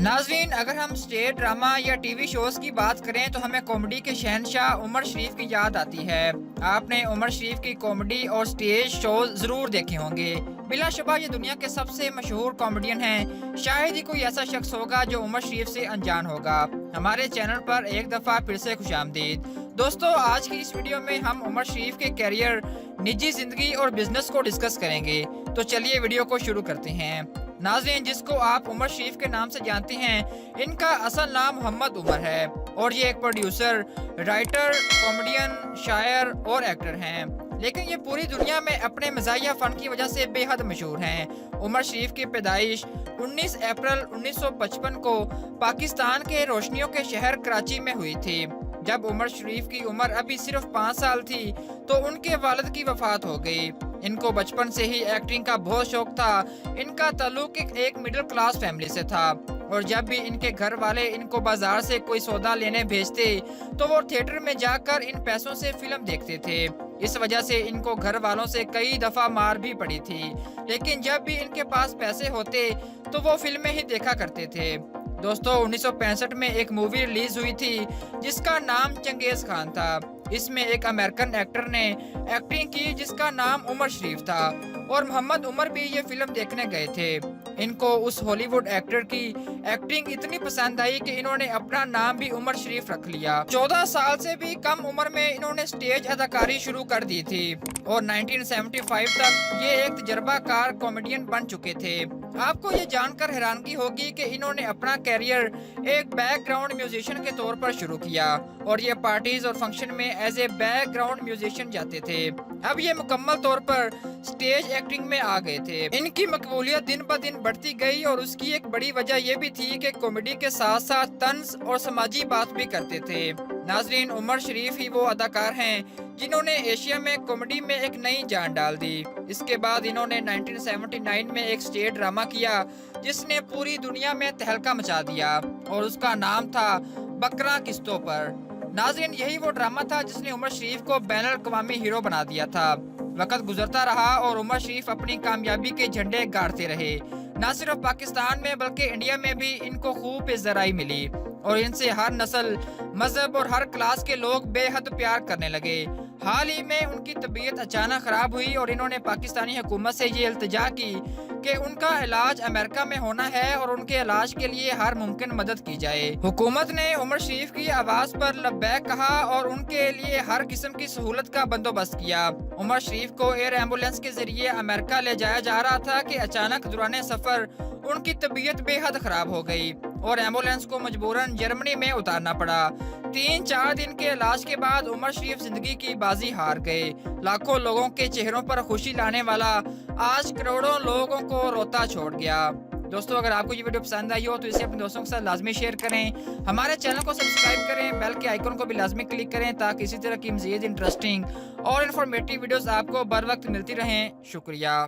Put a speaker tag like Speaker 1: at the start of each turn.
Speaker 1: नाज़रीन, अगर हम स्टेज ड्रामा या टीवी शोज की बात करें तो हमें कॉमेडी के शहंशाह उमर शरीफ की याद आती है। आपने उमर शरीफ की कॉमेडी और स्टेज शोज जरूर देखे होंगे। बिलाशुबा ये दुनिया के सबसे मशहूर कॉमेडियन हैं। शायद ही कोई ऐसा शख्स होगा जो उमर शरीफ से अनजान होगा। हमारे चैनल पर एक दफ़ा फिर से खुशामदीद। दोस्तों, आज की इस वीडियो में हम उमर शरीफ के कैरियर, निजी जिंदगी और बिजनेस को डिस्कस करेंगे। तो चलिए वीडियो को शुरू करते हैं। नाज़रीन, जिसको आप उमर शरीफ के नाम से जानते हैं, इनका असल नाम मोहम्मद उमर है और ये एक प्रोड्यूसर, राइटर, कॉमेडियन, शायर और एक्टर हैं। लेकिन ये पूरी दुनिया में अपने मज़ाहिया फ़न की वजह से बेहद मशहूर हैं। उमर शरीफ की पैदाइश 19 अप्रैल 1955 को पाकिस्तान के रोशनियों के शहर कराची में हुई थी। जब उमर शरीफ की उम्र अभी सिर्फ 5 साल थी तो उनके वालिद की वफात हो गई। इनको बचपन से ही एक्टिंग का बहुत शौक था। इनका ताल्लुक एक मिडिल क्लास फैमिली से था और जब भी इनके घर वाले इनको बाजार से कोई सौदा लेने भेजते तो वो थिएटर में जाकर इन पैसों से फिल्म देखते थे। इस वजह से इनको घर वालों से कई दफा मार भी पड़ी थी, लेकिन जब भी इनके पास पैसे होते तो वो फिल्में ही देखा करते थे। दोस्तों, 1965 में एक मूवी रिलीज हुई थी जिसका नाम चंगेज खान था। इसमें एक अमेरिकन एक्टर ने एक्टिंग की जिसका नाम उमर शरीफ था और मोहम्मद उमर भी ये फिल्म देखने गए थे। इनको उस हॉलीवुड एक्टर की एक्टिंग इतनी पसंद आई कि इन्होंने अपना नाम भी उमर शरीफ रख लिया। 14 साल से भी कम उम्र में इन्होंने स्टेज अदाकारी शुरू कर दी थी और 1975 तक ये एक तजर्बाकार कॉमेडियन बन चुके थे। आपको ये जानकर हैरानगी होगी कि इन्होंने अपना कैरियर एक बैकग्राउंड म्यूजिशियन के तौर पर शुरू किया और ये पार्टीज और फंक्शन में एज ए बैकग्राउंड म्यूजिशियन जाते थे। अब ये मुकम्मल तौर पर स्टेज एक्टिंग में आ गए थे। इनकी मकबूलियत दिन ब दिन बढ़ती गई और उसकी एक बड़ी वजह यह भी थी कि कॉमेडी के साथ साथ तंज और समाजी बात भी करते थे। नाजरीन, उमर शरीफ ही वो अदाकार हैं जिन्होंने एशिया में कॉमेडी में एक नई जान डाल दी। इसके बाद इन्होंने 1979 में एक स्टेज ड्रामा किया जिसने पूरी दुनिया में तहलका मचा दिया और उसका नाम था बकरा किस्तों पर। नाज़रीन, यही वो ड्रामा था जिसने उमर शरीफ को बैनुल अक़वामी हीरो बना दिया था। वक्त गुजरता रहा और उमर शरीफ अपनी कामयाबी के झंडे गाड़ते रहे। न सिर्फ पाकिस्तान में बल्कि इंडिया में भी इनको खूब इज़्ज़राई मिली और इनसे हर नस्ल, मजहब और हर क्लास के लोग बेहद प्यार करने लगे। हाल ही में उनकी तबीयत अचानक खराब हुई और इन्होंने पाकिस्तानी हुकूमत से ये इल्तिजा की कि उनका इलाज अमेरिका में होना है और उनके इलाज के लिए हर मुमकिन मदद की जाए। हुकूमत ने उमर शरीफ की आवाज पर लब्बैक कहा और उनके लिए हर किस्म की सहूलत का बंदोबस्त किया। उमर शरीफ को एयर एम्बुलेंस के जरिए अमेरिका ले जाया जा रहा था कि अचानक दौरान सफर उनकी तबीयत बेहद खराब हो गई और एम्बुलेंस को मजबूरन जर्मनी में उतारना पड़ा। 3-4 दिन के इलाज के बाद उमर शरीफ जिंदगी की बाजी हार गए। लाखों लोगों के चेहरों पर खुशी लाने वाला आज करोड़ों लोगों को रोता छोड़ गया। दोस्तों, अगर आपको ये वीडियो पसंद आई हो तो इसे अपने दोस्तों के साथ लाजमी शेयर करें। हमारे चैनल को सब्सक्राइब करें, बेल के आइकन को भी लाजमी क्लिक करें ताकि इसी तरह की मज़ीद इंटरेस्टिंग और इन्फॉर्मेटिव वीडियोस आपको बर वक्त मिलती रहें। शुक्रिया।